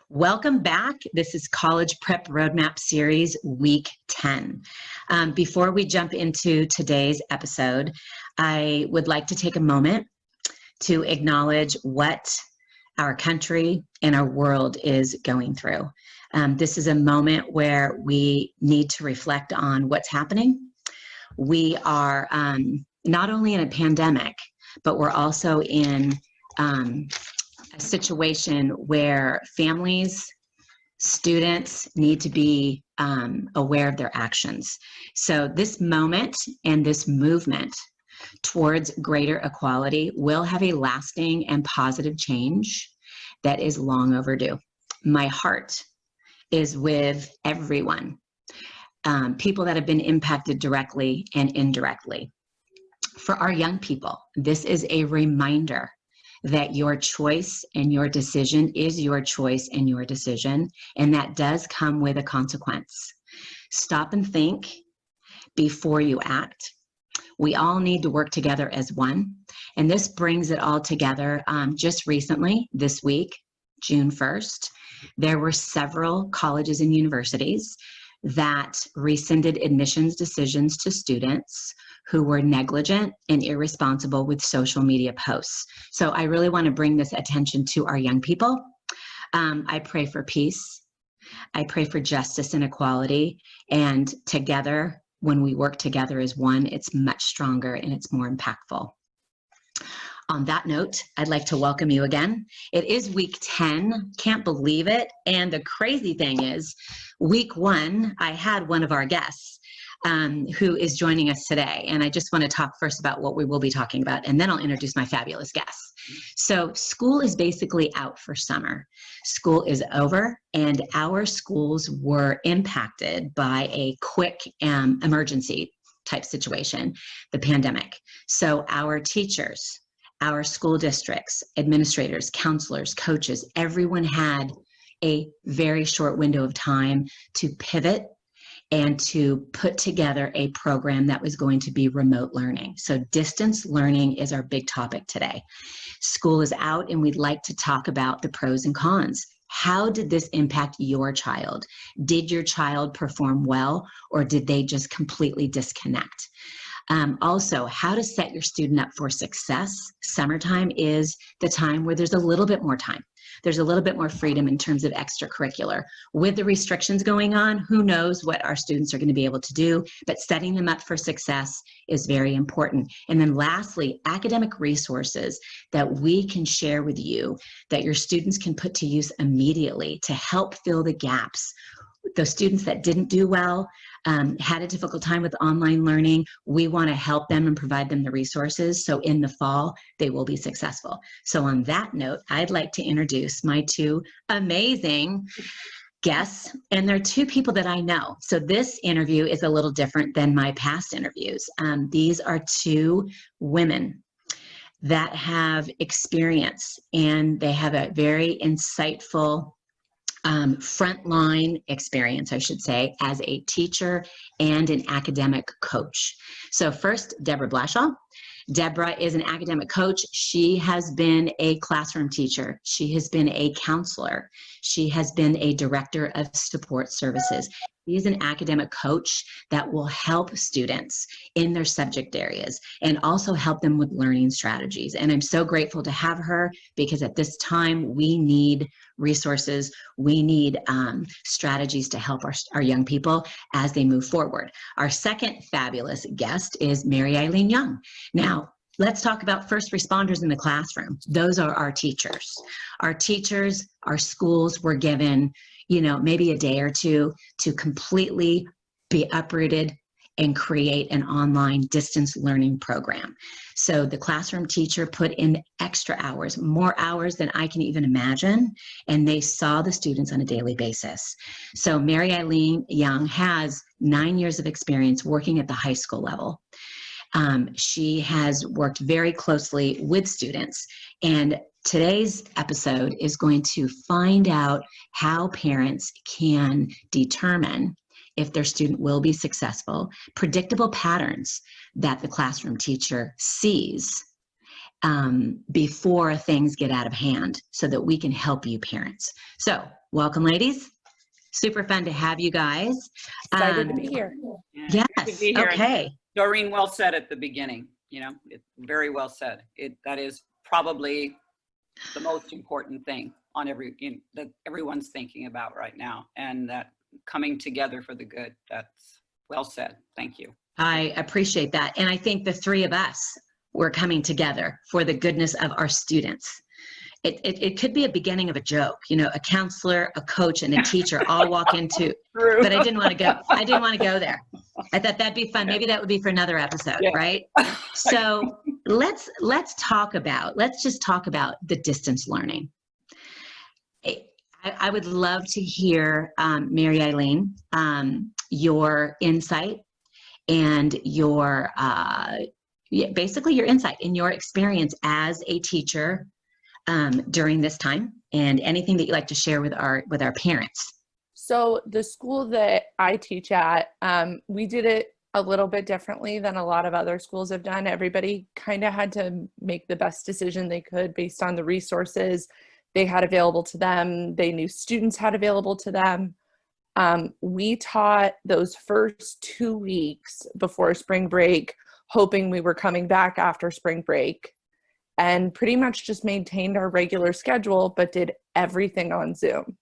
Welcome back. This is College Prep Roadmap Series Week 10. Before we jump into today's episode, I would like to take a moment to acknowledge what our country and our world is going through. This is a moment where we need to reflect on what's happening. We are not only in a pandemic, but we're also in a situation where families, students need to be aware of their actions. So this moment and this movement towards greater equality will have a lasting and positive change that is long overdue. My heart is with everyone, people that have been impacted directly and indirectly. For our young people, this is a reminder that your choice and your decision is your choice and your decision, and that does come with a consequence. Stop and think before you act. We all need to work together as one, and this brings it all together. Just recently, this week, June 1st, there were several colleges and universities that rescinded admissions decisions to students who were negligent and irresponsible with social media posts. So I really want to bring this attention to our young people. I pray for peace. I pray for justice and equality. And together, when we work together as one, it's much stronger and it's more impactful. On that note, I'd like to welcome you again. It is week 10, can't believe it. And the crazy thing is, week 1, I had one of our guests who is joining us today. And I just want to talk first about what we will be talking about, and then I'll introduce my fabulous guests. So school is basically out for summer. School is over, and our schools were impacted by a quick emergency type situation, the pandemic. So our teachers, our school districts, administrators, counselors, coaches, everyone had a very short window of time to pivot and to put together a program that was going to be remote learning. So distance learning is our big topic today. School is out, and we'd like to talk about the pros and cons. How did this impact your child? Did your child perform well, or did they just completely disconnect? Also, how to set your student up for success. Summertime is the time where there's a little bit more time. There's a little bit more freedom in terms of extracurricular. With the restrictions going on, who knows what our students are going to be able to do, but setting them up for success is very important. And then lastly, academic resources that we can share with you that your students can put to use immediately to help fill the gaps. Those students that didn't do well, had a difficult time with online learning, we want to help them and provide them the resources so in the fall they will be successful. So on that note, I'd like to introduce my two amazing guests, and they're two people that I know. So this interview is a little different than my past interviews. These are two women that have experience, and they have a very insightful frontline experience, I should say, as a teacher and an academic coach. So first, Deborah Blashaw. Deborah is an academic coach. She has been a classroom teacher. She has been a counselor. She has been a director of support services. She is an academic coach that will help students in their subject areas and also help them with learning strategies. And I'm so grateful to have her, because at this time we need resources. We need strategies to help our young people as they move forward. Our second fabulous guest is Eileen Young. Now, let's talk about first responders in the classroom. Those are our teachers. Our teachers, our schools were given, maybe a day or two to completely be uprooted and create an online distance learning program. So the classroom teacher put in extra hours, more hours than I can even imagine, and they saw the students on a daily basis. So Eileen Young has 9 years of experience working at the high school level. She has worked very closely with students, and today's episode is going to find out how parents can determine if their student will be successful, predictable patterns that the classroom teacher sees before things get out of hand so that we can help you parents. So welcome, ladies. Super fun to have you guys. Excited to be here. Yeah, Yes. to be here. Okay. Doreen well said at the beginning, very well said. That is probably the most important thing on that everyone's thinking about right now, and that coming together for the good. That's well said. Thank you. I appreciate that. And I think the three of us, we're coming together for the goodness of our students. It could be a beginning of a joke, a counselor, a coach, and a teacher all walk into, True. but I didn't want to go. I didn't want to go there. I thought that'd be fun. Maybe that would be for another episode, Yeah. right? So let's just talk about the distance learning. I would love to hear, Mary Eileen, your insight and your, basically your insight in your experience as a teacher during this time, and anything that you'd like to share with our parents. So the school that I teach at, we did it a little bit differently than a lot of other schools have done. Everybody kind of had to make the best decision they could based on the resources they had available to them. They knew students had available to them. We taught those first 2 weeks before spring break, hoping we were coming back after spring break, and pretty much just maintained our regular schedule, but did everything on Zoom.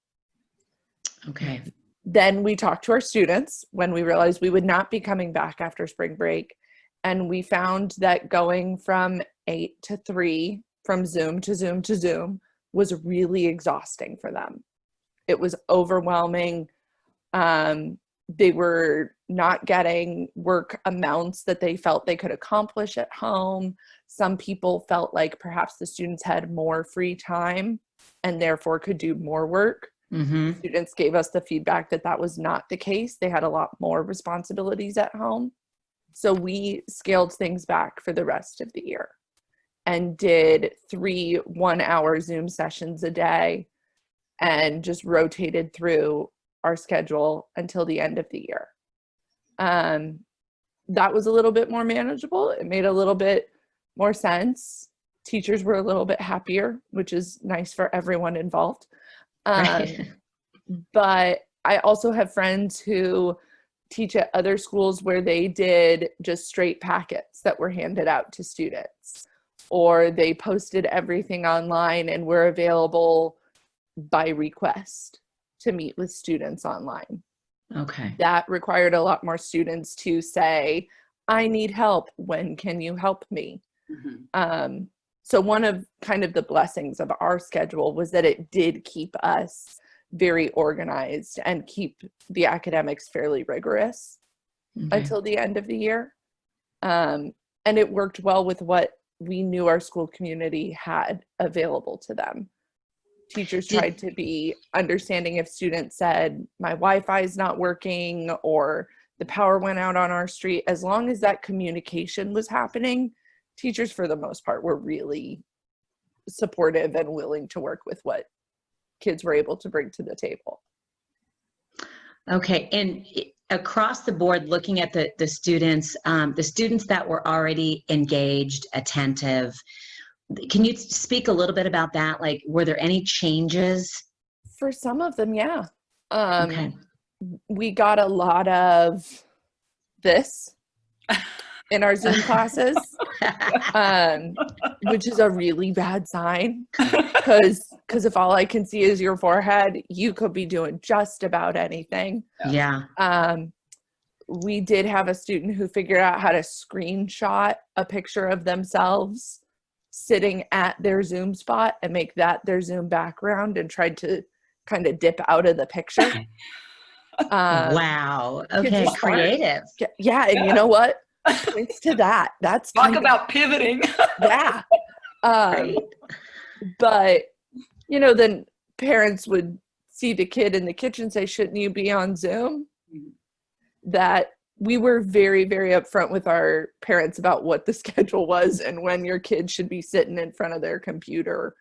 Okay. Then we talked to our students when we realized we would not be coming back after spring break. And we found that going from 8 to 3, from Zoom to Zoom to Zoom, was really exhausting for them. It was overwhelming. They were not getting work amounts that they felt they could accomplish at home. Some people felt like perhaps the students had more free time and therefore could do more work. Mm-hmm. Students gave us the feedback that that was not the case. They had a lot more responsibilities at home. So we scaled things back for the rest of the year and did 3 one-hour Zoom sessions a day and just rotated through our schedule until the end of the year. That was a little bit more manageable. It made a little bit more sense. Teachers were a little bit happier, which is nice for everyone involved. Right. But I also have friends who teach at other schools where they did just straight packets that were handed out to students, or they posted everything online and were available by request to meet with students online. Okay. That required a lot more students to say, I need help. When can you help me? Mm-hmm. So one of kind of the blessings of our schedule was that it did keep us very organized and keep the academics fairly rigorous until the end of the year. And it worked well with what we knew our school community had available to them. Teachers tried to be understanding if students said, my Wi-Fi is not working or the power went out on our street. As long as that communication was happening, teachers for the most part were really supportive and willing to work with what kids were able to bring to the table. Okay. And across the board, looking at the students that were already engaged, attentive, can you speak a little bit about that? Like, were there any changes? For some of them, yeah. Okay. We got a lot of this in our Zoom classes, which is a really bad sign, because if all I can see is your forehead, you could be doing just about anything. Yeah. We did have a student who figured out how to screenshot a picture of themselves sitting at their Zoom spot and make that their Zoom background, and tried to kind of dip out of the picture. Wow. Okay. Creative. Yeah. And you know what? Points to that. That's Talk about pivoting. Yeah. Right. But, then parents would see the kid in the kitchen, say, shouldn't you be on Zoom? That we were very, very upfront with our parents about what the schedule was and when your kid should be sitting in front of their computer,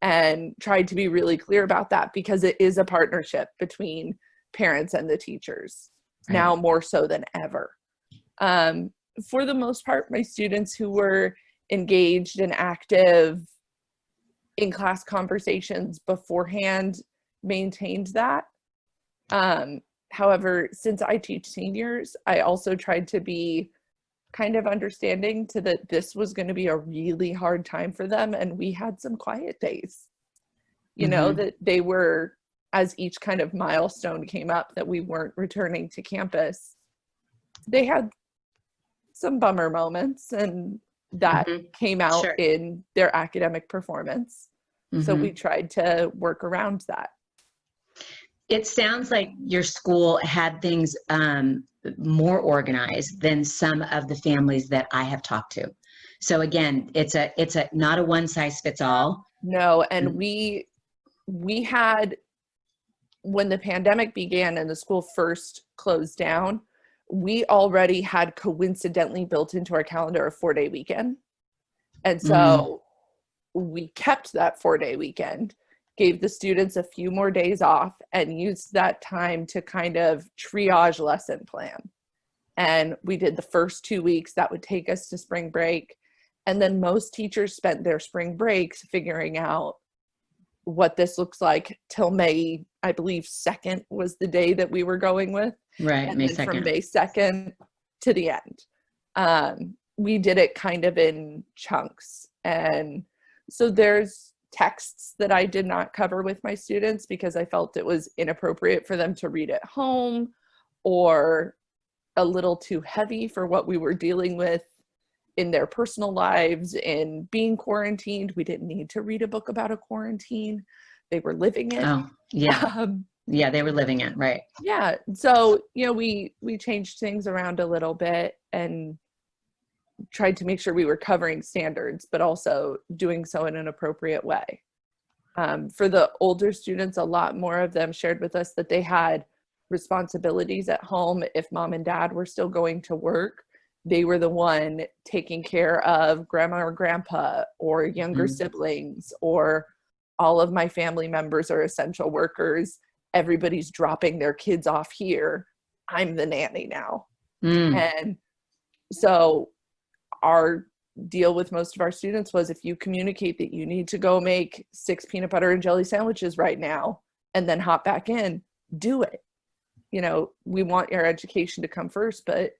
and tried to be really clear about that, because it is a partnership between parents and the teachers, right, now more so than ever. For the most part, my students who were engaged and active in class conversations beforehand maintained that. However, since I teach seniors, I also tried to be kind of understanding to that this was going to be a really hard time for them. And we had some quiet days, you know, that they were, as each kind of milestone came up that we weren't returning to campus, they had some bummer moments, and that came out in their academic performance. So we tried to work around that. It sounds like your school had things more organized than some of the families that I have talked to. So again, it's a not a one size fits all. No, and we had, when the pandemic began and the school first closed down, we already had coincidentally built into our calendar a 4-day weekend. And so we kept that 4-day weekend, gave the students a few more days off, and used that time to kind of triage lesson plan. And we did the first 2 weeks that would take us to spring break. And then most teachers spent their spring breaks figuring out what this looks like till May, I believe 2nd was the day that we were going with. Right, and May then 2nd. From May 2nd to the end. We did it kind of in chunks. And so there's texts that I did not cover with my students because I felt it was inappropriate for them to read at home, or a little too heavy for what we were dealing with in their personal lives and being quarantined. We didn't need to read a book about a quarantine. They were living it. Oh, yeah. Yeah, they were living it, right. Yeah. So, you know, we changed things around a little bit and tried to make sure we were covering standards, but also doing so in an appropriate way. For the older students, a lot more of them shared with us that they had responsibilities at home. If mom and dad were still going to work, they were the one taking care of grandma or grandpa or younger siblings, or all of my family members are essential workers. Everybody's dropping their kids off here. I'm the nanny now. And so our deal with most of our students was, if you communicate that you need to go make 6 peanut butter and jelly sandwiches right now and then hop back in, do it. You know, we want your education to come first, but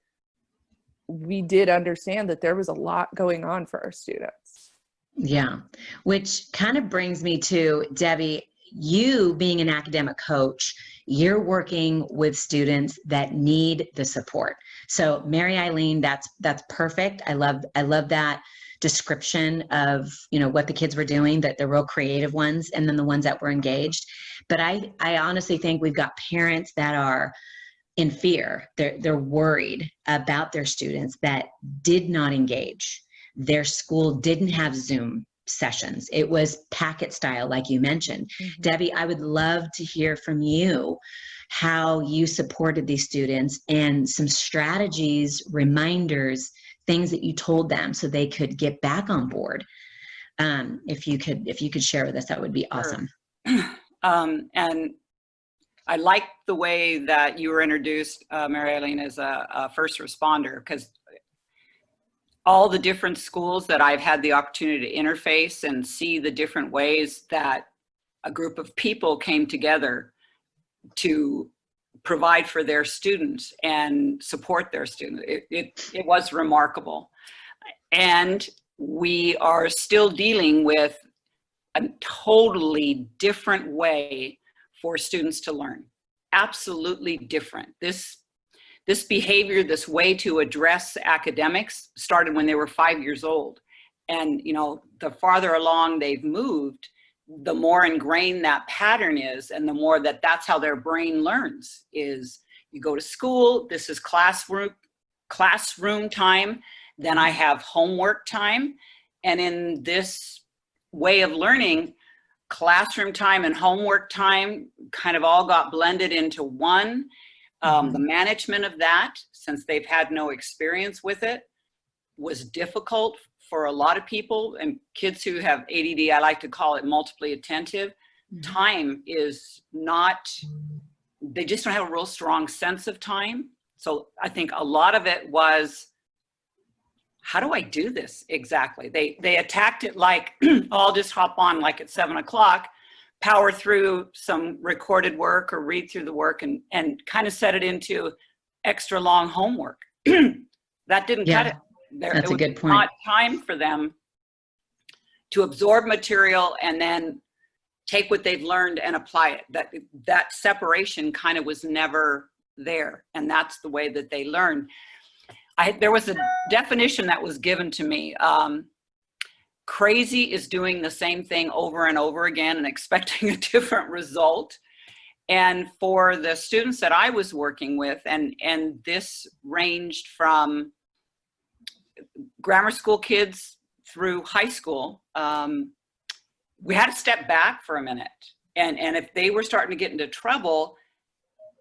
we did understand that there was a lot going on for our students. Yeah, which kind of brings me to, Debbie, you being an academic coach, you're working with students that need the support. So Mary Eileen, that's perfect. I love that description of, you know, what the kids were doing, that the real creative ones, and then the ones that were engaged. But I honestly think we've got parents that are in fear. They're worried about their students that did not engage. Their school didn't have Zoom sessions. It was packet style, like you mentioned. Debbie, I would love to hear from you how you supported these students and some strategies, reminders, things that you told them so they could get back on board. If you could share with us, that would be awesome. And I like the way that you were introduced, Mary Eileen, as a first responder, because all the different schools that I've had the opportunity to interface and see the different ways that a group of people came together to provide for their students and support their students. It was remarkable. And we are still dealing with a totally different way for students to learn. Absolutely different. This behavior, this way to address academics started when they were 5 years old. And, you know, the farther along they've moved, the more ingrained that pattern is, and the more that's how their brain learns. Is you go to school, this is classroom time, then I have homework time. And in this way of learning, classroom time and homework time kind of all got blended into one. The management of that, since they've had no experience with it, was difficult for a lot of people. And kids who have ADD, I like to call it multiply attentive. Time is not, they just don't have a real strong sense of time. So I think a lot of it was, how do I do this exactly? They attacked it like, I'll just hop on like at 7 o'clock, power through some recorded work or read through the work and kind of set it into extra long homework. That didn't cut it. That's a good point. Not time for them to absorb material and then take what they've learned and apply it. That separation kind of was never there. And that's the way that they learn. There was a definition that was given to me. Crazy is doing the same thing over and over again and expecting a different result. And for the students that I was working with, and this ranged from grammar school kids through high school, we had to step back for a minute. And if they were starting to get into trouble,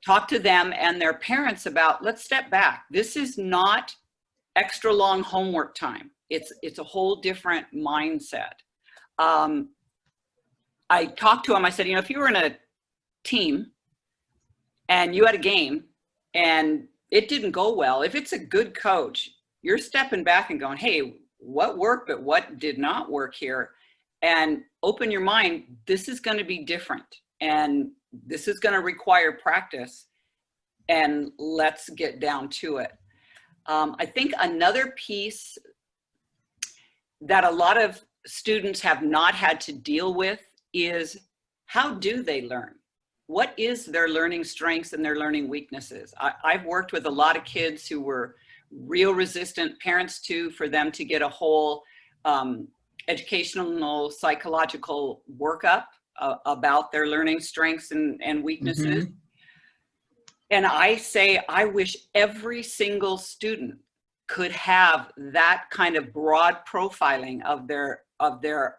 talk to them and their parents about, let's step back. This is not extra long homework time. It's a whole different mindset. I talked to them, I said, if you were in a team and you had a game and it didn't go well, if it's a good coach, you're stepping back and going, hey, what worked, but what did not work here? And open your mind, this is going to be different. And this is going to require practice, and let's get down to it. I think another piece that a lot of students have not had to deal with is, how do they learn? What is their learning strengths and their learning weaknesses? I've worked with a lot of kids who were real resistant, parents too, for them to get a whole educational psychological workup about their learning strengths and weaknesses. And I say, I wish every single student could have that kind of broad profiling of their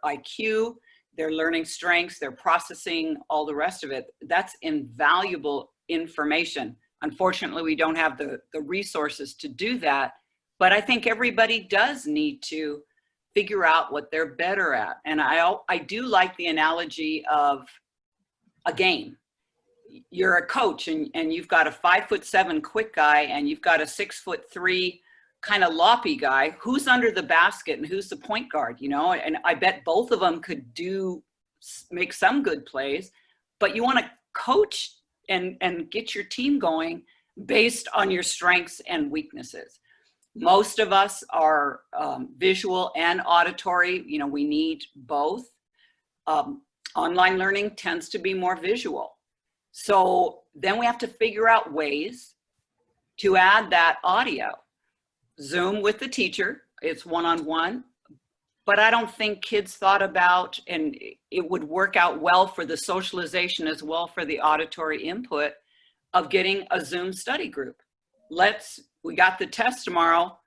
IQ, their learning strengths, their processing, all the rest of it. That's invaluable information. Unfortunately, we don't have the resources to do that, but I think everybody does need to figure out what they're better at. And I do like the analogy of a game. You're a coach and you've got a 5'7" quick guy and you've got a 6'3" kind of loppy guy. Who's under the basket and who's the point guard, And I bet both of them could make some good plays, but you want to coach and get your team going based on your strengths and weaknesses. Most of us are visual and auditory. We need both. Online learning tends to be more visual. So then we have to figure out ways to add that audio. Zoom with the teacher, it's one-on-one, but I don't think kids thought about, and it would work out well for the socialization as well for the auditory input of getting a Zoom study group. We got the test tomorrow,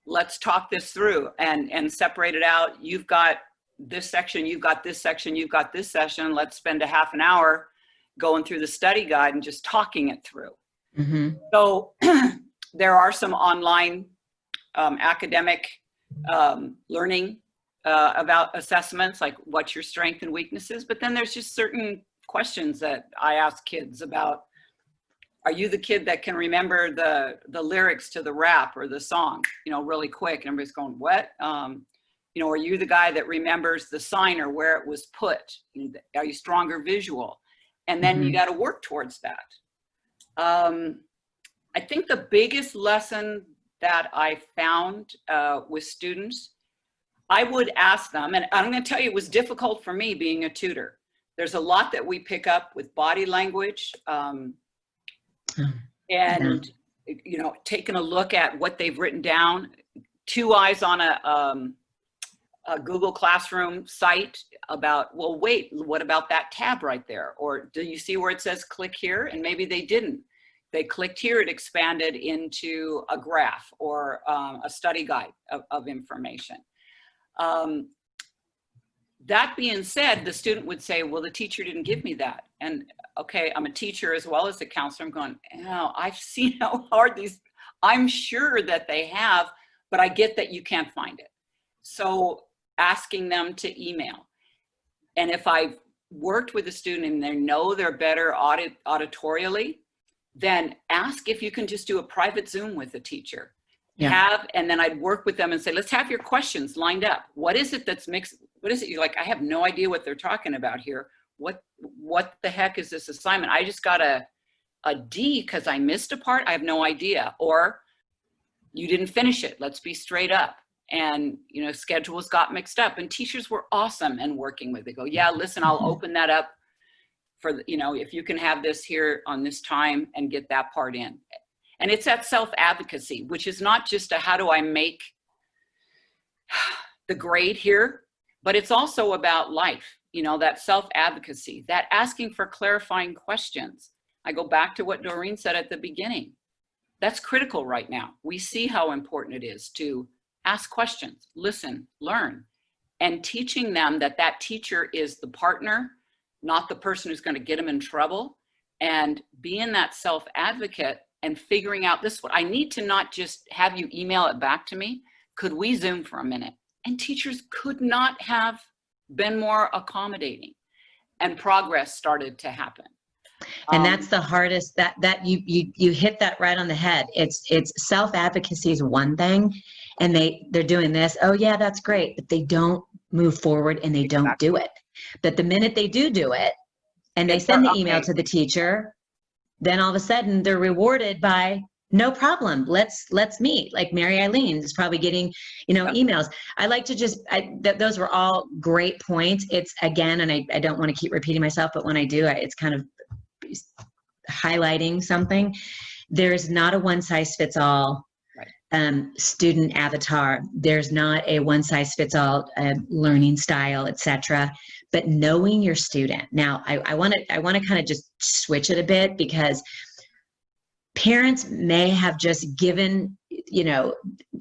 let's talk this through and separate it out. You've got this section, you've got this section, you've got this session. Let's spend a half an hour going through the study guide and just talking it through. So there are some online academic learning about assessments, like what's your strength and weaknesses, but then there's just certain questions that I ask kids about. Are you the kid that can remember the lyrics to the rap or the song, really quick? And everybody's going, what? Are you the guy that remembers the sign or where it was put? Are you stronger visual? And then you got to work towards that. I think the biggest lesson that I found with students, I would ask them, and I'm going to tell you, it was difficult for me being a tutor. There's a lot that we pick up with body language, and taking a look at what they've written down. 2 eyes on a Google Classroom site about, well, wait, what about that tab right there? Or do you see where it says click here? And maybe they didn't. They clicked here, it expanded into a graph or a study guide of information. That being said, the student would say, well, the teacher didn't give me that. And okay, I'm a teacher as well as a counselor. I'm going, oh, I've seen how hard I'm sure that they have, but I get that you can't find it. So asking them to email. And if I've worked with a student and they know they're better auditorially, then ask if you can just do a private Zoom with the teacher and then I'd work with them and say, let's have your questions lined up. What is it that's mixed? What is it? You're like, I have no idea what they're talking about here. What the heck is this assignment? I just got a D because I missed a part. I have no idea. Or you didn't finish it. Let's be straight up. And, schedules got mixed up, and teachers were awesome and working with it. They go, yeah, listen, I'll open that up for, if you can have this here on this time and get that part in. And it's that self-advocacy, which is not just a how do I make the grade here, but it's also about life, that self-advocacy, that asking for clarifying questions. I go back to what Doreen said at the beginning. That's critical right now. We see how important it is to ask questions, listen, learn, and teaching them that teacher is the partner, not the person who's going to get them in trouble, and being that self-advocate and figuring out this. What I need to not just have you email it back to me. Could we Zoom for a minute? And teachers could not have been more accommodating, and progress started to happen. And that's the hardest, that you hit that right on the head. It's self-advocacy is one thing, and they're doing this. Oh yeah, that's great. But they don't move forward, and they don't do it. But the minute they do it, and they send the email to the teacher, then all of a sudden they're rewarded by, no problem, let's meet. Like Mary Eileen is probably getting, emails. I like to those were all great points. It's again, and I don't want to keep repeating myself, but when I do, it's kind of highlighting something. There's not a one size fits all student avatar. There's not a one size fits all learning style, etc. But knowing your student. Now, I want to kind of just switch it a bit, because parents may have just given,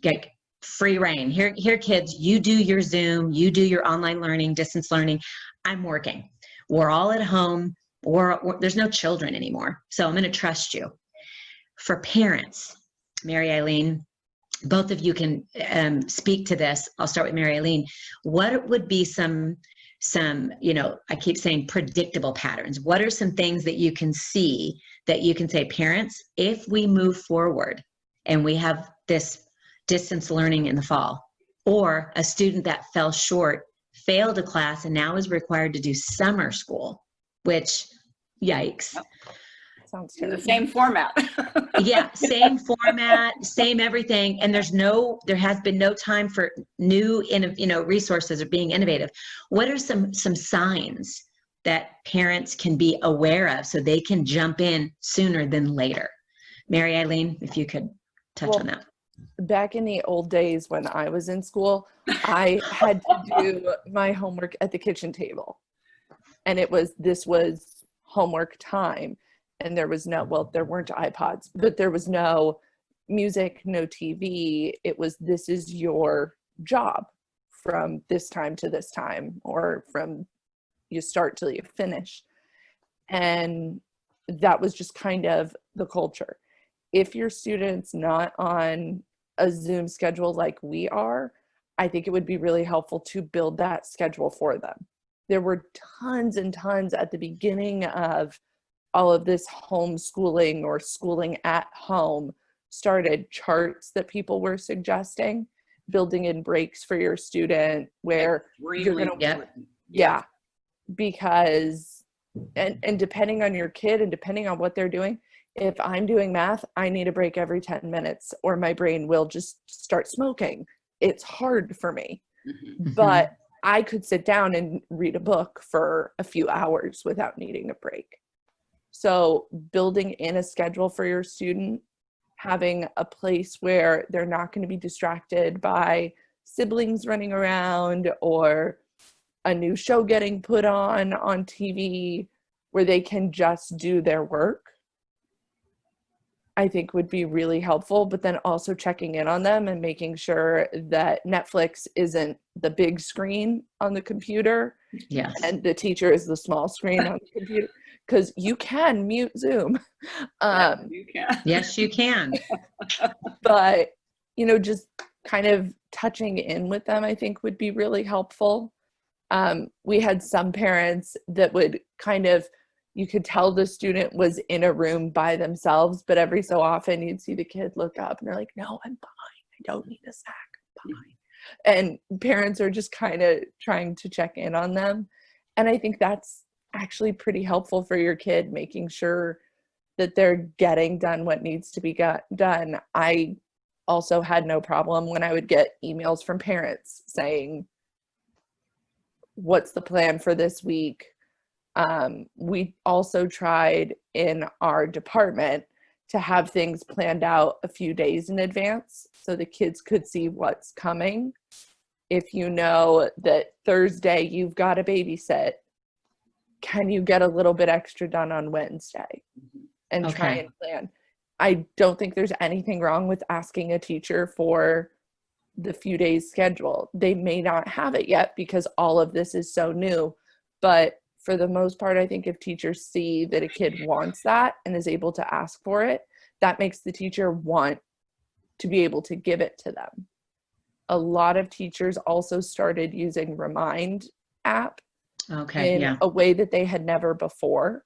like free reign. Here, kids, you do your Zoom, you do your online learning, distance learning. I'm working. We're all at home, or there's no children anymore. So I'm going to trust you. For parents, Mary Eileen, both of you can speak to this. I'll start with Mary Eileen. What would be some, I keep saying predictable patterns. What are some things that you can see that you can say, parents, if we move forward and we have this distance learning in the fall, or a student that fell short, failed a class, and now is required to do summer school, which, yikes. Sounds in terrible. the same format. Yeah, same format, same everything, and there has been no time for new, resources or being innovative. What are some signs that parents can be aware of so they can jump in sooner than later? Mary Eileen, if you could touch on that. Back in the old days when I was in school, I had to do my homework at the kitchen table, and this was homework time. And there was there weren't iPods, but there was no music, no TV. It was, this is your job from this time to this time, or from you start till you finish. And that was just kind of the culture. If your student's not on a Zoom schedule like we are, I think it would be really helpful to build that schedule for them. There were tons and tons at the beginning of all of this homeschooling or schooling at home started, charts that people were suggesting, building in breaks for your student where you're going to, because, and depending on your kid and depending on what they're doing, if I'm doing math, I need a break every 10 minutes or my brain will just start smoking. It's hard for me, but I could sit down and read a book for a few hours without needing a break. So building in a schedule for your student, having a place where they're not going to be distracted by siblings running around or a new show getting put on TV, where they can just do their work, I think would be really helpful. But then also checking in on them and making sure that Netflix isn't the big screen on the computer, and the teacher is the small screen on the computer. Because you can mute Zoom. You can. Yes, you can. But, just kind of touching in with them, I think would be really helpful. We had some parents that would you could tell the student was in a room by themselves, but every so often you'd see the kid look up and they're like, no, I'm fine. I don't need a snack. Bye. And parents are just kind of trying to check in on them. And I think that's actually pretty helpful for your kid, making sure that they're getting done what needs to be done. I also had no problem when I would get emails from parents saying, what's the plan for this week? We also tried in our department to have things planned out a few days in advance so the kids could see what's coming. If you know that Thursday you've got to babysit, can you get a little bit extra done on Wednesday? And try and plan. I don't think there's anything wrong with asking a teacher for the few days schedule. They may not have it yet because all of this is so new, but for the most part, I think if teachers see that a kid wants that and is able to ask for it, that makes the teacher want to be able to give it to them. A lot of teachers also started using Remind app in a way that they had never before.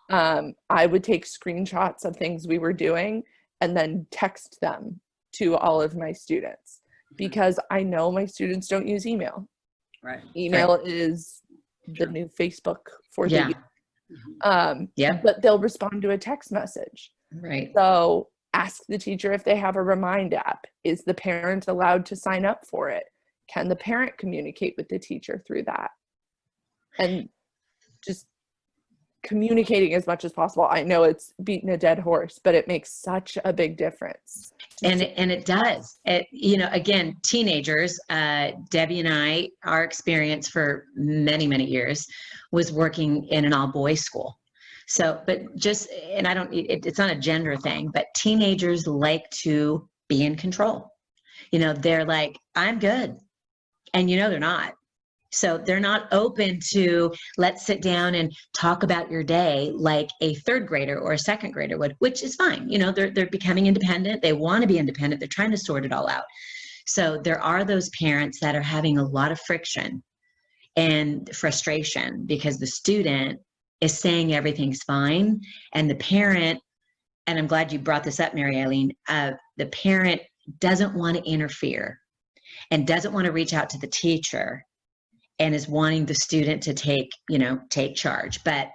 I would take screenshots of things we were doing and then text them to all of my students because I know my students don't use email. Right. Email is the new Facebook for the Yeah. but they'll respond to a text message. Right. So ask the teacher if they have a Remind app. Is the parent allowed to sign up for it? Can the parent communicate with the teacher through that? And just communicating as much as possible. I know it's beating a dead horse, but it makes such a big difference. And it does. You know, again, teenagers, Debbie and I, our experience for many, many years was working in an all boys school. So, but just, and I don't, it's not a gender thing, but teenagers like to be in control. You know, they're like, I'm good. And you know, they're not. So they're not open to, let's sit down and talk about your day like a third grader or a second grader would, which is fine. You know, they're becoming independent. They want to be independent. They're trying to sort it all out. So there are those parents that are having a lot of friction and frustration because the student is saying everything's fine. And the parent, and I'm glad you brought this up, Mary Eileen, the parent doesn't want to interfere and doesn't want to reach out to the teacher and is wanting the student to take charge. But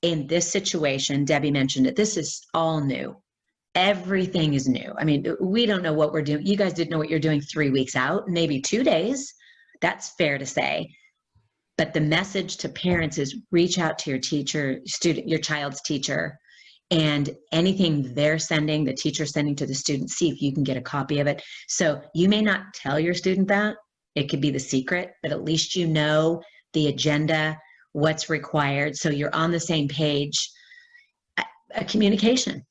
in this situation, Debbie mentioned it, this is all new. Everything is new. I mean, we don't know what we're doing. You guys didn't know what you're doing 3 weeks out, maybe 2 days. That's fair to say. But the message to parents is reach out to your child's teacher, and anything they're sending, the teacher's sending to the student, see if you can get a copy of it. So you may not tell your student that. It could be the secret, but at least you know the agenda, what's required. So you're on the same page. Communication.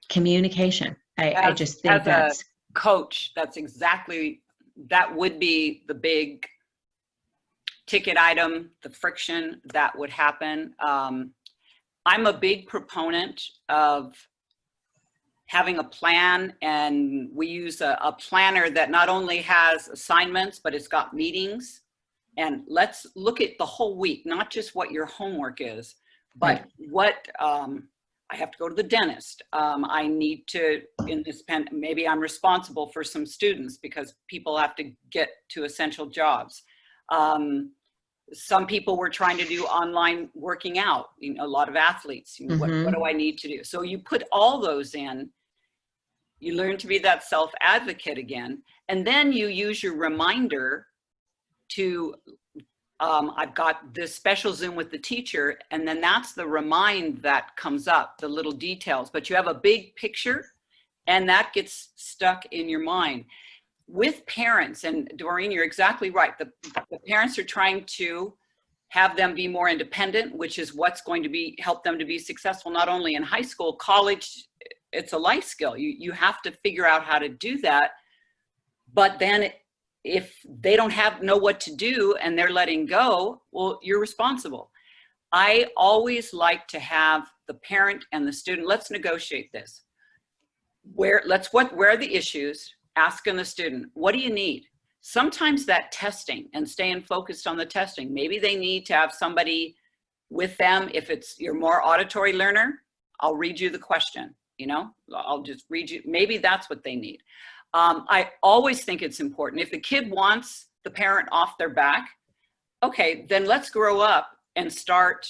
I just think as a coach, that would be the big ticket item, the friction that would happen. I'm a big proponent of having a plan, and we use a planner that not only has assignments, but it's got meetings. And let's look at the whole week, not just what your homework is, but what I have to go to the dentist. I need to, maybe I'm responsible for some students because people have to get to essential jobs. Some people were trying to do online working out, a lot of athletes, what do I need to do? So you put all those in, you learn to be that self-advocate again, and then you use your reminder to, I've got this special Zoom with the teacher, and then that's the remind that comes up, the little details, but you have a big picture and that gets stuck in your mind. With parents, and Doreen, you're exactly right, the parents are trying to have them be more independent, which is what's going to help them to be successful, not only in high school, college. It's a life skill. You have to figure out how to do that. But then if they don't know what to do and they're letting go, well, you're responsible. I always like to have the parent and the student, let's negotiate this. Where are the issues? Asking the student, what do you need? Sometimes that testing and staying focused on the testing, maybe they need to have somebody with them. If you're more auditory learner, I'll read you the question. I'll just read you, maybe that's what they need. I always think it's important. If the kid wants the parent off their back, okay, then let's grow up and start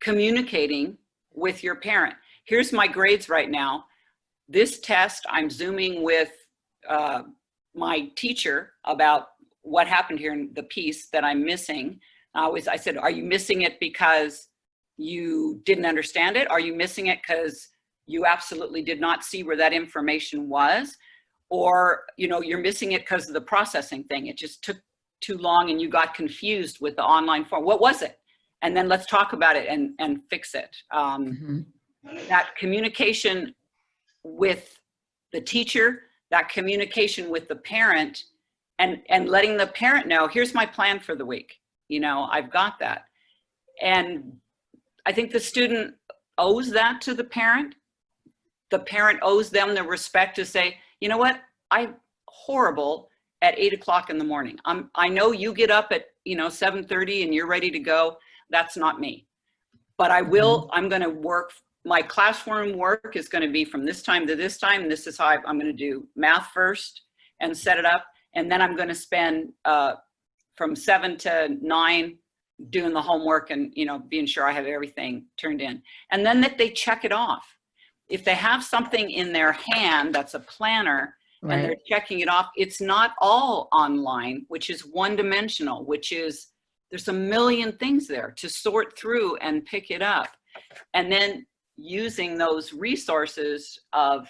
communicating with your parent. Here's my grades right now. This test, I'm Zooming with my teacher about what happened here in the piece that I'm missing. I said, are you missing it because you didn't understand it? Are you missing it because you absolutely did not see where that information was? Or, you're missing it because of the processing thing. It just took too long and you got confused with the online form. What was it? And then let's talk about it and fix it. That communication with the teacher, that communication with the parent, and letting the parent know, here's my plan for the week. I've got that. And I think the student owes that to the parent. The parent owes them the respect to say, you know what, I'm horrible at 8 o'clock in the morning. I know you get up at 7:30 and you're ready to go. That's not me. But I'm going to work. My classroom work is going to be from this time to this time. This is how I'm going to do math first and set it up. And then I'm going to spend from 7 to 9 doing the homework and, being sure I have everything turned in. And then that they check it off. If they have something in their hand that's a planner, right, and they're checking it off, it's not all online, which is one-dimensional, which is, there's a million things there to sort through and pick it up. And then using those resources of,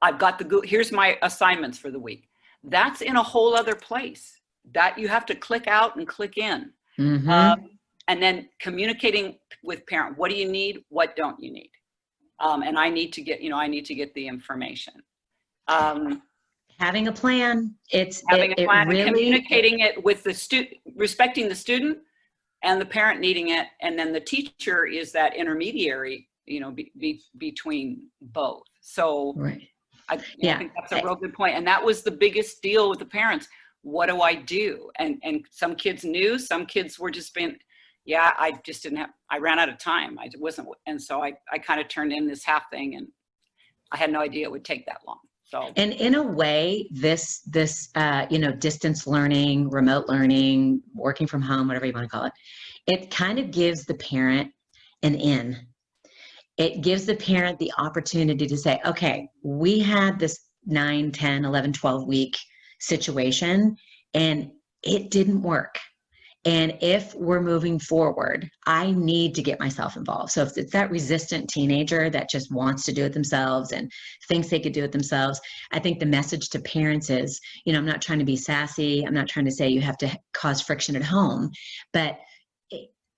I've got here's my assignments for the week. That's in a whole other place that you have to click out and click in. And then communicating with parent, what do you need? What don't you need? And I need to get, the information. Having a plan. It's having a plan, really, and communicating it with the student, respecting the student and the parent needing it. And then the teacher is that intermediary, between both. So right. I think that's a real good point. And that was the biggest deal with the parents. What do I do? And some kids knew, some kids were just being, I just didn't have, I ran out of time. I wasn't, and so I kind of turned in this half thing, and I had no idea it would take that long. So, and in a way, this distance learning, remote learning, working from home, whatever you want to call it, it kind of gives the parent an in. It gives the parent the opportunity to say, okay, we had this 9, 10, 11, 12 week situation and it didn't work. And if we're moving forward, I need to get myself involved. So if it's that resistant teenager that just wants to do it themselves and thinks they could do it themselves, I think the message to parents is, I'm not trying to be sassy. I'm not trying to say you have to cause friction at home, but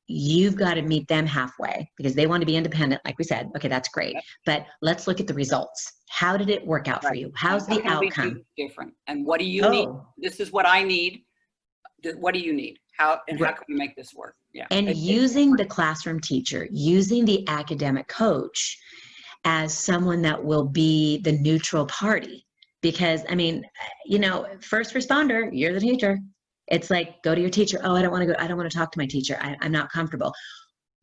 you've got to meet them halfway because they want to be independent. Like we said, okay, that's great. But let's look at the results. How did it work out for you? How's the outcome? Different. And what do you need? This is what I need. What do you need? How can we make this work? Yeah. And using the classroom teacher, using the academic coach as someone that will be the neutral party. Because first responder, you're the teacher. It's like, go to your teacher. Oh, I don't want to go. I don't want to talk to my teacher. I'm not comfortable.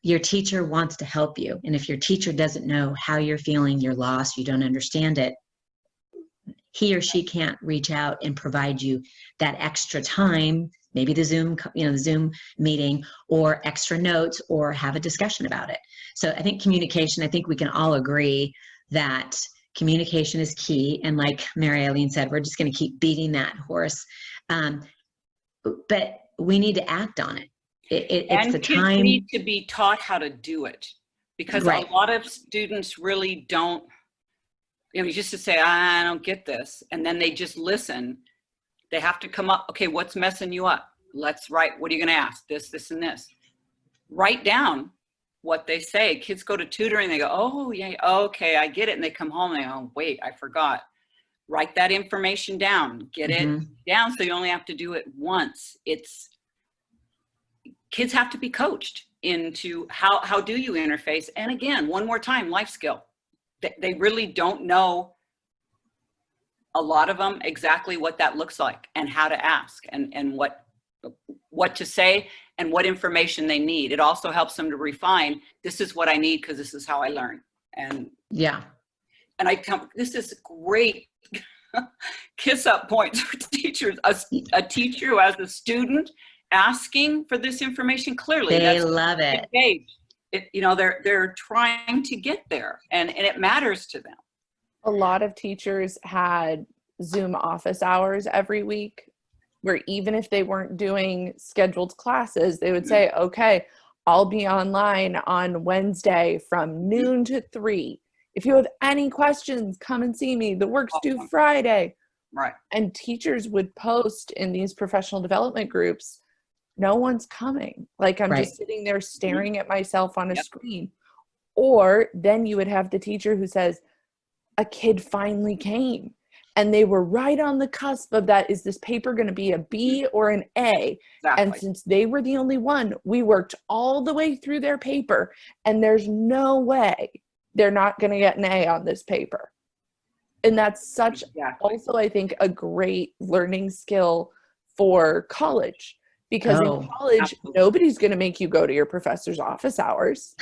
Your teacher wants to help you. And if your teacher doesn't know how you're feeling, you're lost, you don't understand it, he or she can't reach out and provide you that extra time, maybe the Zoom meeting, or extra notes, or have a discussion about it. So I think communication, I think we can all agree that communication is key. And like Mary Eileen said, we're just going to keep beating that horse. But we need to act on it. It's the time. Kids need to be taught how to do it, because a lot of students really don't, just to say, I don't get this. And then they just listen. They have to come up, okay, what's messing you up? Let's write, what are you going to ask? This, and this. Write down what they say. Kids go to tutoring, they go, oh, yeah, okay, I get it. And they come home and they go, oh, wait, I forgot. Write that information down. Get it down so you only have to do it once. Kids have to be coached into how do you interface? And again, one more time, life skill. They really don't know, a lot of them, exactly what that looks like and how to ask and what to say and what information they need. It also helps them to refine, this is what I need because this is how I learn. And and this is great kiss up points for teachers. A teacher who has a student asking for this information, clearly They love it. Engaged. They're trying to get there, and it matters to them. A lot of teachers had Zoom office hours every week, where even if they weren't doing scheduled classes, they would say, okay, I'll be online on Wednesday from noon to 3. If you have any questions, come and see me. The work's due Friday. Right. And teachers would post in these professional development groups, no one's coming. Like, I'm just sitting there staring at myself on a screen. Or then you would have the teacher who says, a kid finally came. And they were right on the cusp of that. Is this paper going to be a B or an A? Exactly. And since they were the only one, we worked all the way through their paper. And there's no way they're not going to get an A on this paper. And that's such also, I think, a great learning skill for college. Because in college, nobody's going to make you go to your professor's office hours.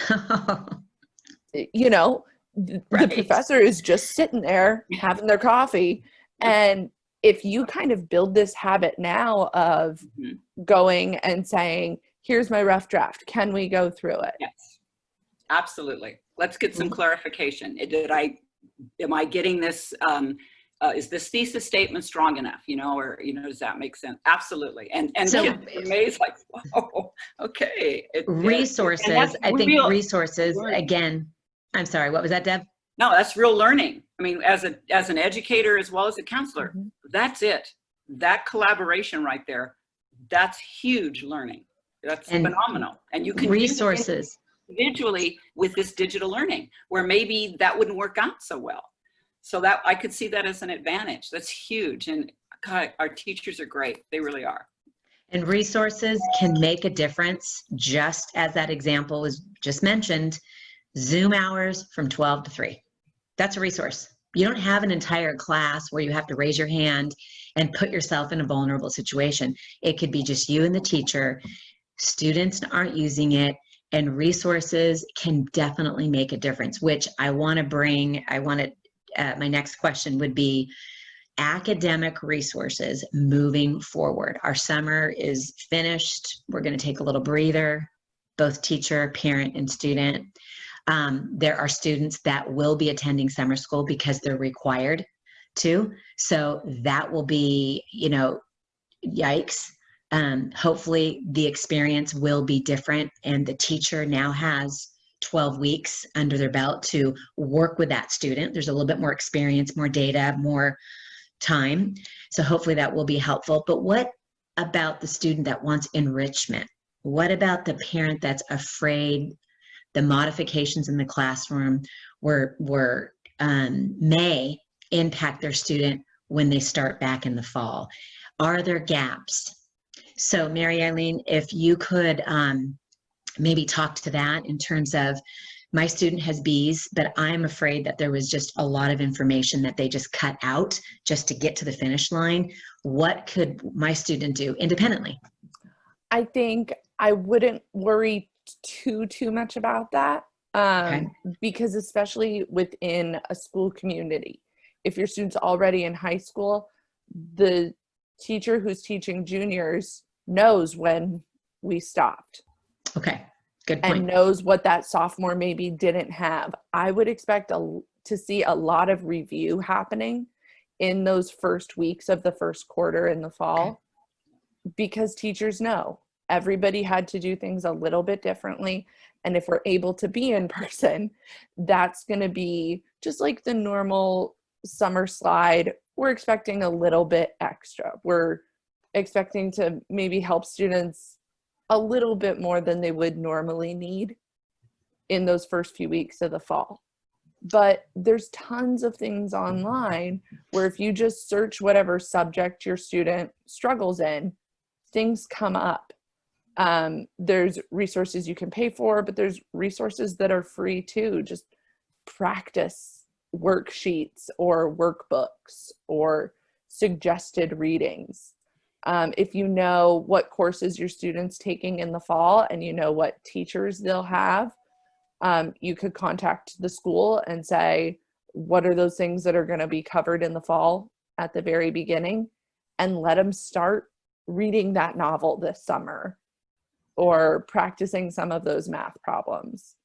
The professor is just sitting there having their coffee. And if you kind of build this habit now of going and saying, here's my rough draft, can we go through it? Yes, absolutely. Let's get some clarification. Am I getting this, is this thesis statement strong enough, does that make sense? Absolutely. And so, kids are amazed, like, whoa, okay. Resources, I think resources, again, I'm sorry, what was that, Deb? No, that's real learning. I mean, as an educator as well as a counselor, that's it. That collaboration right there, that's huge learning. That's phenomenal. And you can resources individually with this digital learning, where maybe that wouldn't work out so well. So that I could see that as an advantage. That's huge. And God, our teachers are great. They really are. And resources can make a difference, just as that example was just mentioned. Zoom hours from 12 to 3. That's a resource. You don't have an entire class where you have to raise your hand and put yourself in a vulnerable situation. It could be just you and the teacher. Students aren't using it, and resources can definitely make a difference, which my next question would be academic resources moving forward. Our summer is finished. We're going to take a little breather, both teacher, parent, and student. There are students that will be attending summer school because they're required to. So that will be, yikes. Hopefully the experience will be different, and the teacher now has 12 weeks under their belt to work with that student. There's a little bit more experience, more data, more time. So hopefully that will be helpful. But what about the student that wants enrichment? What about the parent that's afraid the modifications in the classroom may impact their student when they start back in the fall? Are there gaps? So Mary Eileen, if you could maybe talk to that in terms of, my student has Bs, but I'm afraid that there was just a lot of information that they just cut out just to get to the finish line. What could my student do independently? I think I wouldn't worry too much about that, because especially within a school community, if your student's already in high school, the teacher who's teaching juniors knows when we stopped. Okay, good point. And knows what that sophomore maybe didn't have. I would expect to see a lot of review happening in those first weeks of the first quarter in the fall, because teachers know everybody had to do things a little bit differently. And if we're able to be in person, that's going to be just like the normal summer slide. We're expecting a little bit extra. We're expecting to maybe help students a little bit more than they would normally need in those first few weeks of the fall. But there's tons of things online where if you just search whatever subject your student struggles in, things come up. There's resources you can pay for, but there's resources that are free too. Just practice worksheets or workbooks or suggested readings. If you know what courses your student's taking in the fall and you know what teachers they'll have, you could contact the school and say, what are those things that are going to be covered in the fall at the very beginning, and let them start reading that novel this summer or practicing some of those math problems.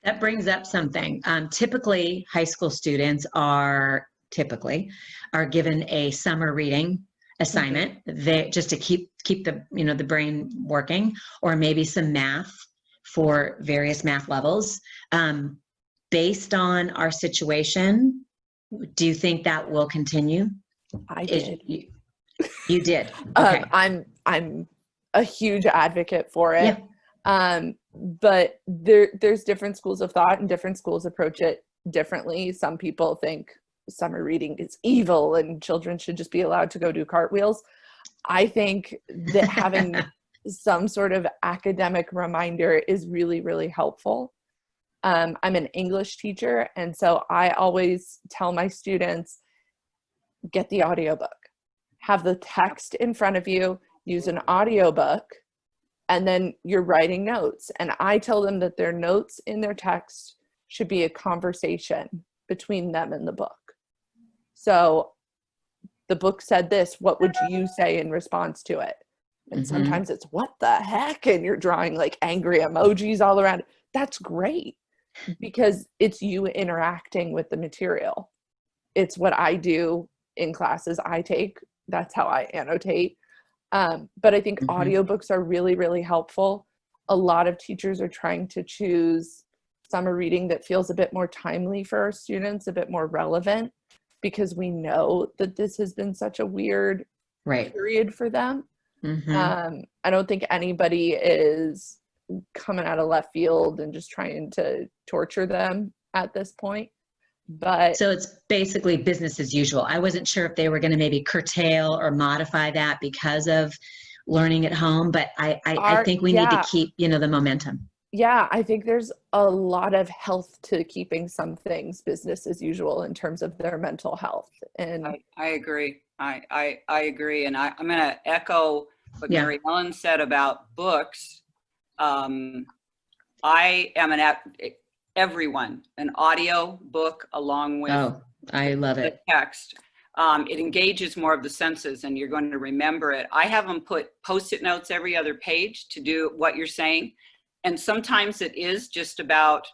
That brings up something. Typically, high school students are given a summer reading assignment, they just to keep the the brain working, or maybe some math for various math levels. Based on our situation, do you think that will continue? I did. You did. Okay. I'm a huge advocate for it. Yeah. But there's different schools of thought and different schools approach it differently. Some people think summer reading is evil and children should just be allowed to go do cartwheels. I think that having some sort of academic reminder is really, really helpful. I'm an English teacher, and so I always tell my students, get the audiobook. Have the text in front of you, use an audiobook, and then you're writing notes. And I tell them that their notes in their text should be a conversation between them and the book. So the book said this, what would you say in response to it? And sometimes it's, what the heck? And you're drawing like angry emojis all around. That's great, because it's you interacting with the material. It's what I do in classes I take. That's how I annotate. But I think audiobooks are really, really helpful. A lot of teachers are trying to choose summer reading that feels a bit more timely for our students, a bit more relevant, because we know that this has been such a weird period for them. I don't think anybody is coming out of left field and just trying to torture them at this point. But so it's basically business as usual. I wasn't sure if they were going to maybe curtail or modify that because of learning at home, but I think we need to keep, the momentum. Yeah, I think there's a lot of health to keeping some things business as usual in terms of their mental health. And I agree. I agree. And I'm going to echo what Mary Ellen said about books. I am an audio book along with I love it. The text. It engages more of the senses and you're going to remember it. I have them put Post-it notes every other page to do what you're saying. And sometimes it is just about,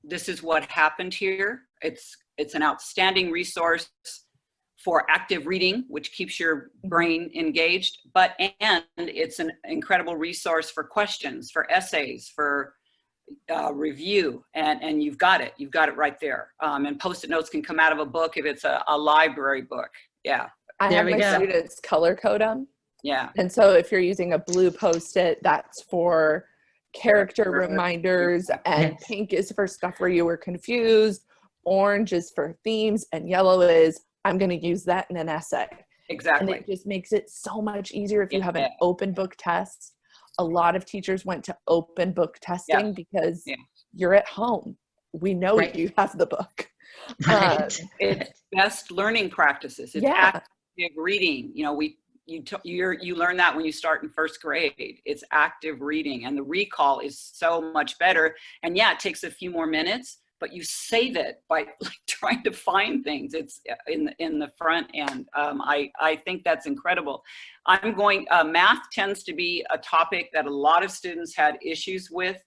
this is what happened here. It's an outstanding resource for active reading, which keeps your brain engaged, and it's an incredible resource for questions, for essays, for review, and you've got it right there. And Post-it notes can come out of a book if it's a library book. Yeah. I have my students color code them. Yeah. And so if you're using a blue Post-it, that's for character reminders, and pink is for stuff where you were confused, orange is for themes, and yellow is, I'm going to use that in an essay. Exactly. And it just makes it so much easier if you have an open book test. A lot of teachers went to open book testing because you're at home. We know you have the book. It's best learning practices. It's active reading. You learn that when you start in first grade. It's active reading, and the recall is so much better. And it takes a few more minutes, but you save it by trying to find things. It's in the front end. I think that's incredible. Math tends to be a topic that a lot of students had issues with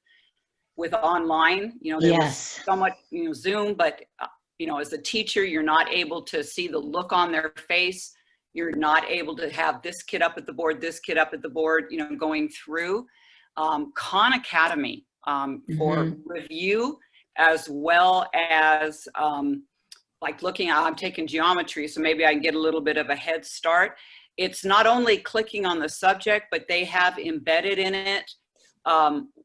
online. There was so much, Zoom, but as a teacher, you're not able to see the look on their face. You're not able to have this kid up at the board, this kid up at the board, going through. Khan Academy for review, as well as looking at, I'm taking geometry, so maybe I can get a little bit of a head start. It's not only clicking on the subject, but they have embedded in it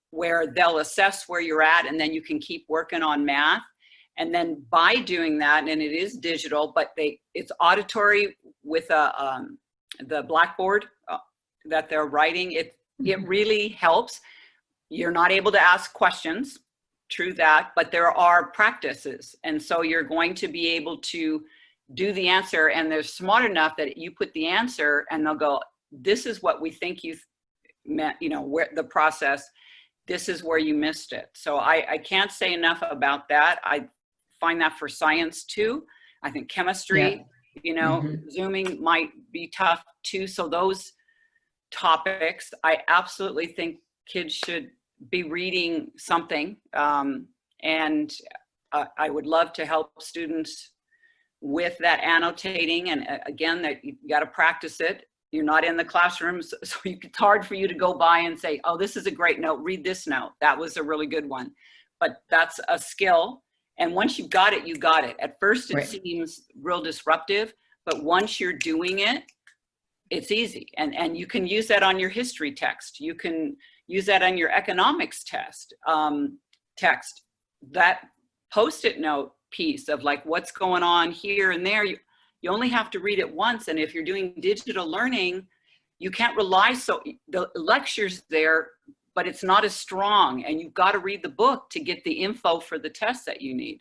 where they'll assess where you're at, and then you can keep working on math. And then by doing that, and it is digital, but it's auditory with the blackboard that they're writing. It really helps. You're not able to ask questions, true that, but there are practices. And so you're going to be able to do the answer, and they're smart enough that you put the answer and they'll go, this is what we think you meant, where the process, this is where you missed it. So I can't say enough about that. I find that for science too. I think chemistry, you know, Zooming might be tough too. So those topics, I absolutely think kids should be reading something. And I would love to help students with that annotating. And again, that you got to practice it. You're not in the classrooms, so it's hard for you to go by and say, oh, this is a great note, read this note. That was a really good one. But that's a skill. And once you've got it, you got it. At first, it seems real disruptive, but once you're doing it, it's easy. And you can use that on your history text. You can use that on your economics text. That Post-it note piece of like what's going on here and there. You only have to read it once. And if you're doing digital learning, you can't rely, so the lecture's there, but it's not as strong, and you've got to read the book to get the info for the test that you need.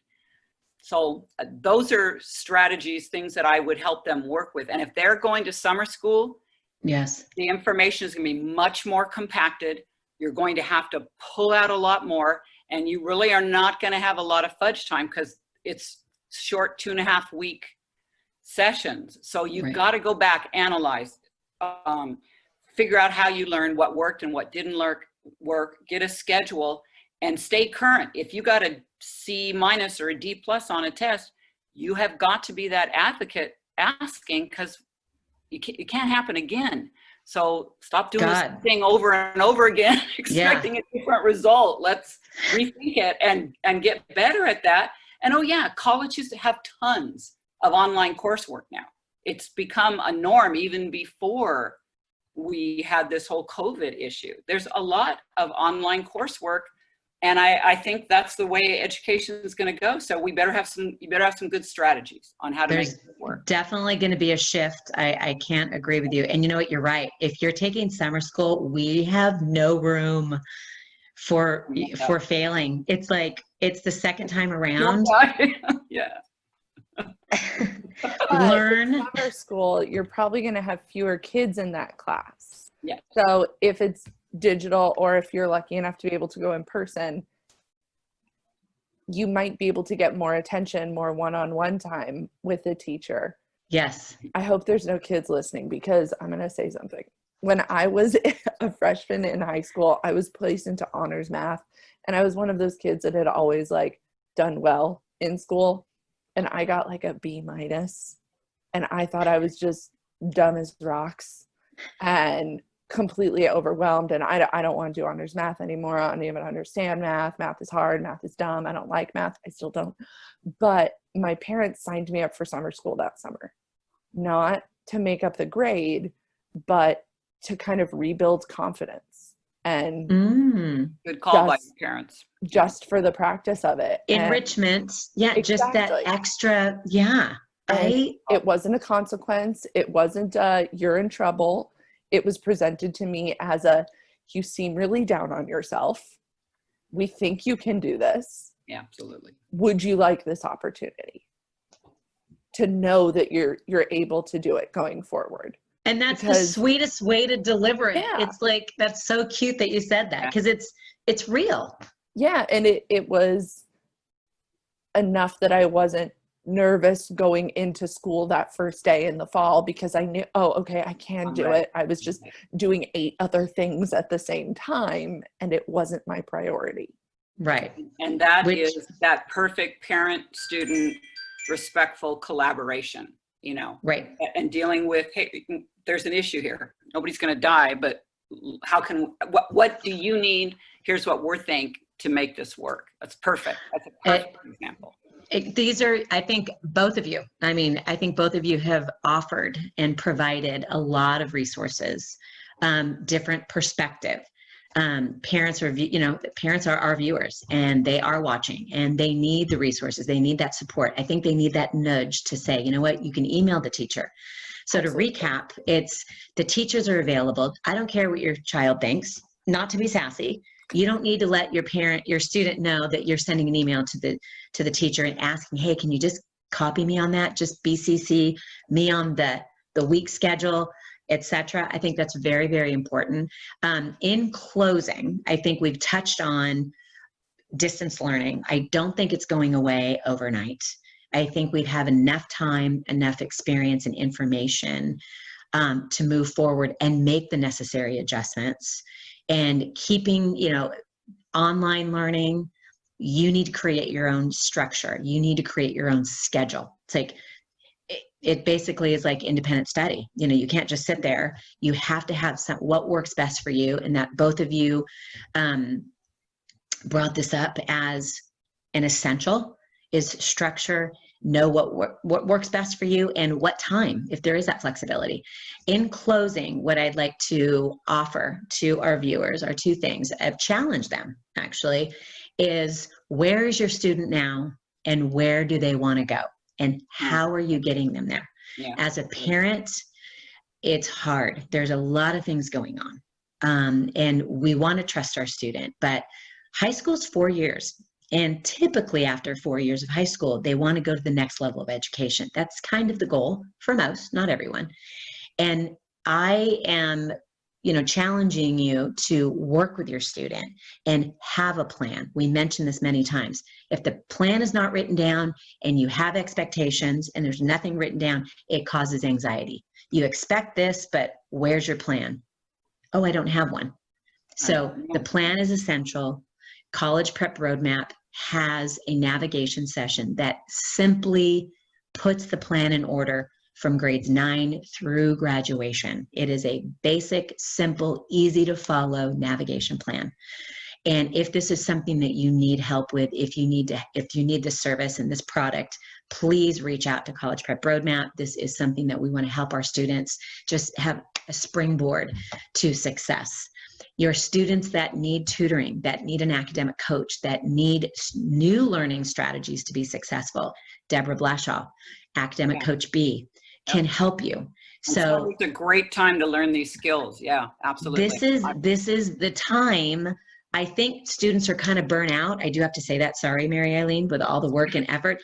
So those are strategies, things that I would help them work with. And if they're going to summer school, yes, the information is going to be much more compacted. You're going to have to pull out a lot more, and you really are not going to have a lot of fudge time because it's short 2.5 week sessions. So you've got to go back, analyze, figure out how you learned, what worked and what didn't work, get a schedule, and stay current. If you got a C- or a D+ on a test, you have got to be that advocate asking, because it can't happen again. So stop doing the same thing over and over again, expecting a different result. Let's rethink it and get better at that. And oh yeah, colleges have tons of online coursework now. It's become a norm even before we had this whole COVID issue. There's a lot of online coursework, and I think that's the way education is going to go. So you better have some good strategies on how to make it work. Definitely going to be a shift. I can't agree with you. And you know what? You're right. If you're taking summer school, we have no room for failing. It's like, it's the second time around. Yeah. Learn. Summer school, you're probably going to have fewer kids in that class. Yeah. So if it's digital, or if you're lucky enough to be able to go in person, you might be able to get more attention, more one-on-one time with the teacher. Yes. I hope there's no kids listening, because I'm going to say something. When I was a freshman in high school, I was placed into honors math, and I was one of those kids that had always like done well in school. And I got like a B-, and I thought I was just dumb as rocks and completely overwhelmed. And I don't want to do honors math anymore. I don't even understand math. Math is hard. Math is dumb. I don't like math. I still don't. But my parents signed me up for summer school that summer, not to make up the grade, but to kind of rebuild confidence. And good call by your parents. Just for the practice of it. Enrichment. Just that extra. It wasn't a consequence. It wasn't you're in trouble. It was presented to me as you seem really down on yourself. We think you can do this. Yeah, absolutely. Would you like this opportunity to know that you're able to do it going forward? And that's the sweetest way to deliver it. Yeah. It's like, that's so cute that you said that, because it's real. Yeah. And it was enough that I wasn't nervous going into school that first day in the fall, because I knew, oh, okay, I can do it. I was just doing 8 other things at the same time, and it wasn't my priority. Right. And that is that perfect parent-student respectful collaboration, you know, right. And dealing with, hey, there's an issue here. Nobody's going to die, but what do you need? Here's what we're thinking to make this work. That's perfect. That's a perfect example. These are, I think both of you have offered and provided a lot of resources, different perspective. Parents are our viewers, and they are watching, and they need the resources. They need that support. I think they need that nudge to say, you know what, you can email the teacher. So Absolutely. To recap, it's the teachers are available. I don't care what your child thinks, not to be sassy. You don't need to let your student know that you're sending an email to the teacher and asking, hey, can you just copy me on that? Just BCC me on the week schedule, etc. I think that's very, very important. In closing, I think we've touched on distance learning. I don't think it's going away overnight. I think we'd have enough time, enough experience and information to move forward and make the necessary adjustments. And keeping, online learning, you need to create your own structure. You need to create your own schedule. It's like, it basically is like independent study. You can't just sit there. You have to have what works best for you. And that both of you brought this up as an essential is structure. Know what works best for you and what time, if there is that flexibility. In closing, what I'd like to offer to our viewers are two things. I've challenged them actually, is where is your student now and where do they want to go? And how are you getting them there? Yeah. As a parent, it's hard. There's a lot of things going on. And we want to trust our student, but high school's 4 years. And typically after 4 years of high school, they want to go to the next level of education. That's kind of the goal for most, not everyone. And I am, challenging you to work with your student and have a plan. We mentioned this many times. If the plan is not written down and you have expectations and there's nothing written down, it causes anxiety. You expect this, but where's your plan? Oh, I don't have one. So the plan is essential. College Prep Roadmap has a navigation session that simply puts the plan in order from grades 9 through graduation. It is a basic, simple, easy to follow navigation plan. And if this is something that you need help with, if you need this service and this product, please reach out to College Prep Roadmap. This is something that we want to help our students just have a springboard to success. Your students that need tutoring, that need an academic coach, that need new learning strategies to be successful, Deborah Blashaw, Academic Coach B, can help you. So it's a great time to learn these skills. Yeah, absolutely. This is the time. I think students are kind of burnt out. I do have to say that. Sorry, Mary Eileen, with all the work and effort.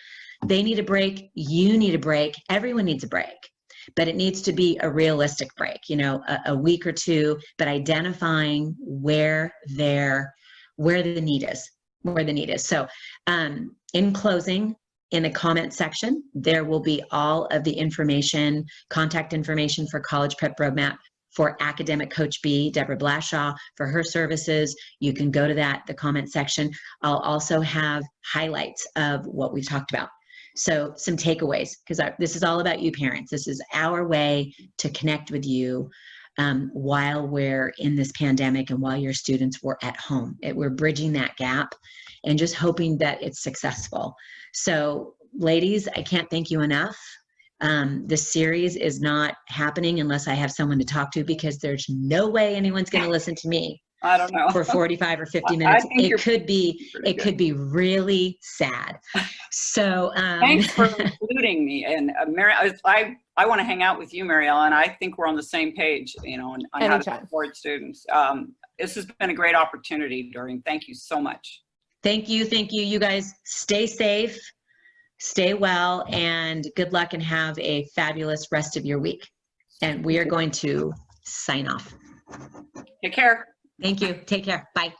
They need a break. You need a break. Everyone needs a break. But it needs to be a realistic break, a week or two, but identifying where the need is. So in closing, in the comment section, there will be all of the information, contact information for College Prep Roadmap, for Academic Coach B, Deborah Blashaw, for her services. You can go to the comment section. I'll also have highlights of what we've talked about. So some takeaways, because this is all about you parents. This is our way to connect with you while we're in this pandemic and while your students were at home. We're bridging that gap and just hoping that it's successful. So ladies, I can't thank you enough. This series is not happening unless I have someone to talk to, because there's no way anyone's going to listen to me. I don't know. For 45 or 50 minutes. It could be really sad. So thanks for including me. And Mary, I want to hang out with you, Marielle, and I think we're on the same page, on how to support students. This has been a great opportunity, Doreen. Thank you so much. Thank you. You guys stay safe, stay well, and good luck, and have a fabulous rest of your week. And we are going to sign off. Take care. Thank you. Take care. Bye.